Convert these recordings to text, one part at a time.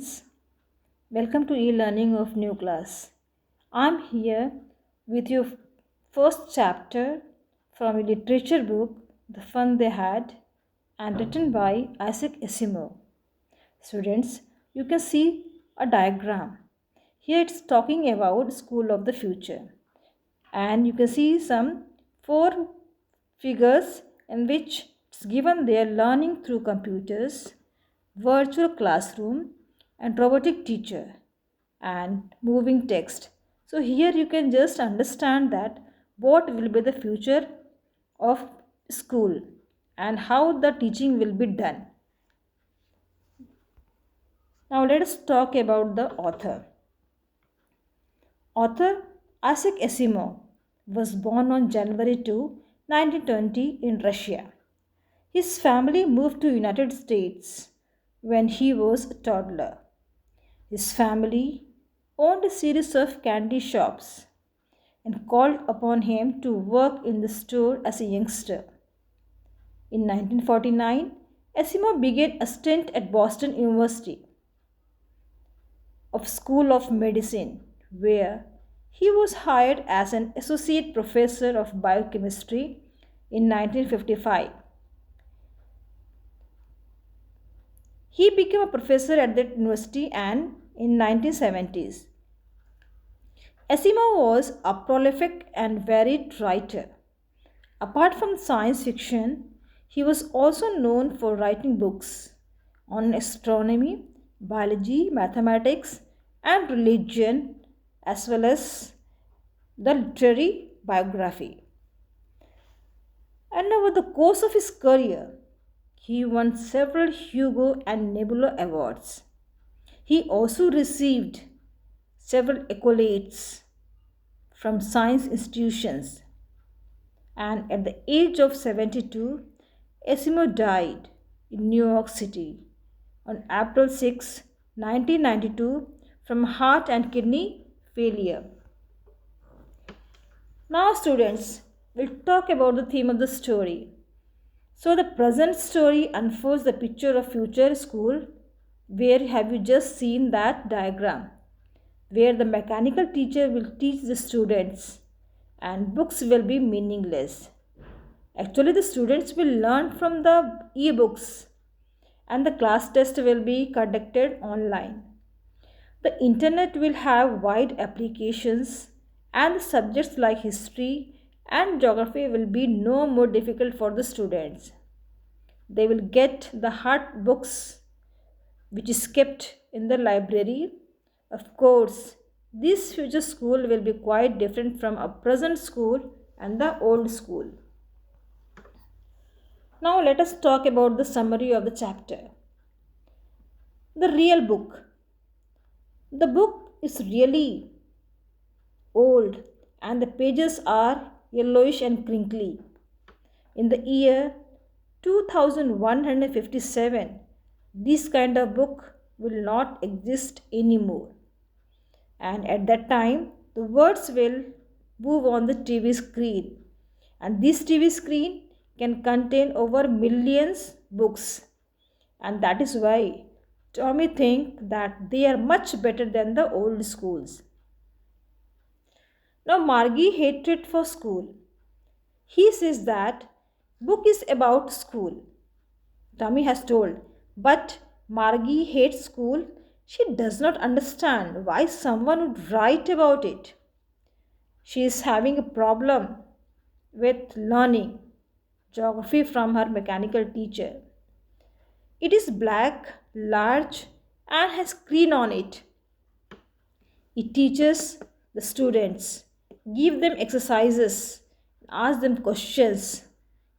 students. Welcome to e-learning of new class. I'm here with your first chapter from a literature book, The Fun They Had, and written by Isaac Asimov. Students, you can see a diagram. Here it's talking about school of the future. And you can see some four figures in which it's given their learning through computers, virtual classroom, and robotic teacher, and moving text. So here you can just understand that what will be the future of school and how the teaching will be done. Now let us talk about the author. Author Isaac Asimov was born on January 2, 1920 in Russia. His family moved to United States when he was a toddler. His family owned a series of candy shops and called upon him to work in the store as a youngster. In 1949, Asimov began a stint at Boston University of School of Medicine, where he was hired as an associate professor of biochemistry in 1955. He became a professor at that university and in 1970s. Asimov was a prolific and varied writer. Apart from science fiction, he was also known for writing books on astronomy, biology, mathematics, and religion, as well as the literary biography. And over the course of his career, he won several Hugo and Nebula awards. He also received several accolades from science institutions. And at the age of 72, Asimov died in New York City on April 6, 1992, from heart and kidney failure. Now, students, we'll talk about the theme of the story. So, the present story unfolds the picture of future school. Where have you just seen that diagram? Where the mechanical teacher will teach the students and books will be meaningless. Actually, the students will learn from the e-books and the class test will be conducted online. The internet will have wide applications and the subjects like history and geography will be no more difficult for the students. They will get the hard books which is kept in the library. Of course, this future school will be quite different from a present school and the old school. Now let us talk about the summary of the chapter. The real book. The book is really old and the pages are yellowish and crinkly. In the year 2157, this kind of book will not exist anymore. And at that time, the words will move on the TV screen. And this TV screen can contain over millions books. And that is why Tommy think that they are much better than the old schools. Now Margie hatred for school. He says that book is about school. Tommy has told, but Margie hates school. She does not understand why someone would write about it. She is having a problem with learning geography from her mechanical teacher. It is black, large, and has screen on it. It teaches the students, give them exercises, ask them questions.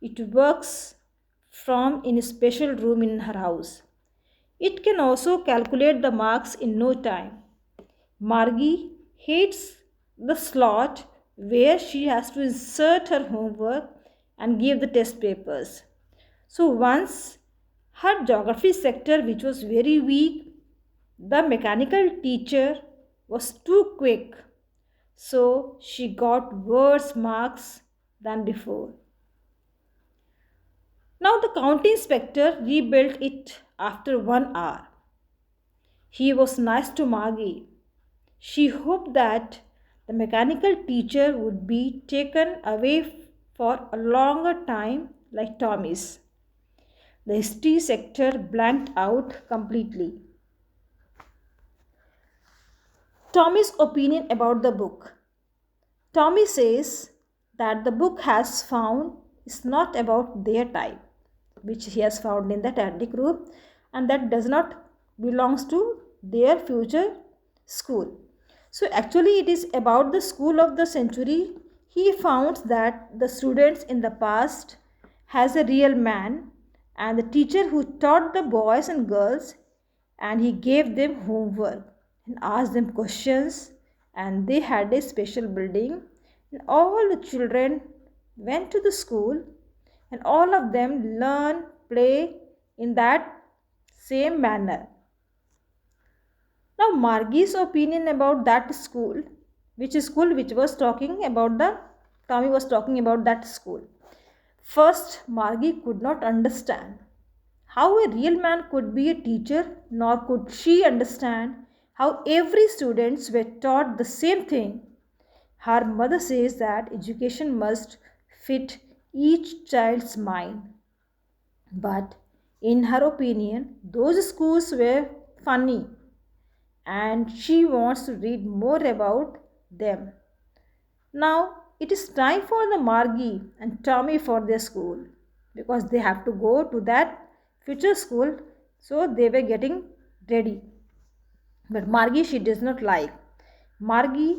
It works from in a special room in her house. It can also calculate the marks in no time. Margie hates the slot where she has to insert her homework and give the test papers. So once her geography sector, which was very weak, the mechanical teacher was too quick. So she got worse marks than before. Now the county inspector rebuilt it after 1 hour. He was nice to Margie. She hoped that the mechanical teacher would be taken away for a longer time like Tommy's. The history sector blanked out completely. Tommy's opinion about the book. Tommy says that the book has found is not about their type, which he has found in that attic room, and that does not belongs to their future school. So actually it is about the school of the century. He found that the students in the past has a real man and the teacher who taught the boys and girls, and he gave them homework and asked them questions, and they had a special building, and all the children went to the school, and all of them learn play in that same manner. Now Margie's opinion about that school, which was talking about the Tommy was talking about that school. First, Margie could not understand how a real man could be a teacher, nor could she understand how every students were taught the same thing. Her mother says that education must fit each child's mind. But in her opinion, those schools were funny and she wants to read more about them. Now it is time for the Margie and Tommy for their school because they have to go to that future school, so they were getting ready. But Margie, she does not like. Margie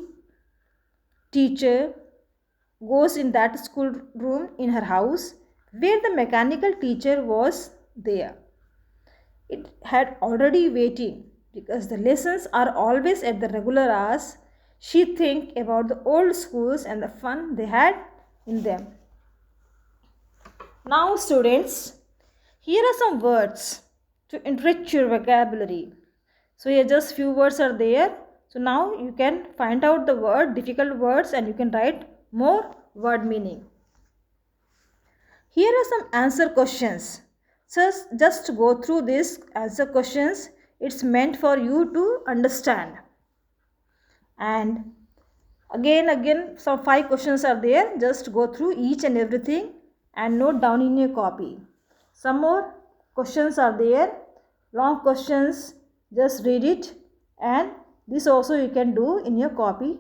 teacher goes in that school room in her house where the mechanical teacher was there. It had already waiting because the lessons are always at the regular hours. She think about the old schools and the fun they had in them. Now students, here are some words to enrich your vocabulary. So here just few words are there. So now you can find out the difficult words, and you can write more word meaning. Here are some answer questions. So just go through these answer questions. It's meant for you to understand. And again some 5 questions are there. Just go through each and everything and note down in your copy. Some more questions are there. Long questions. Just read it, and this also you can do in your copy.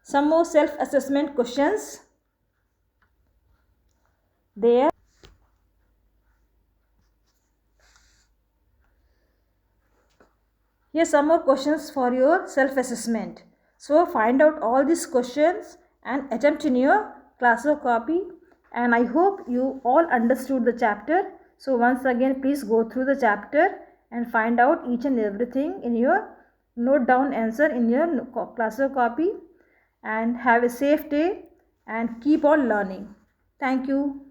Some more self-assessment questions there. Here some more questions for your self-assessment. So find out all these questions and attempt in your classwork copy. And I hope you all understood the chapter. So once again, please go through the chapter and find out each and everything in your note down answer in your classwork copy. And have a safe day and keep on learning. Thank you.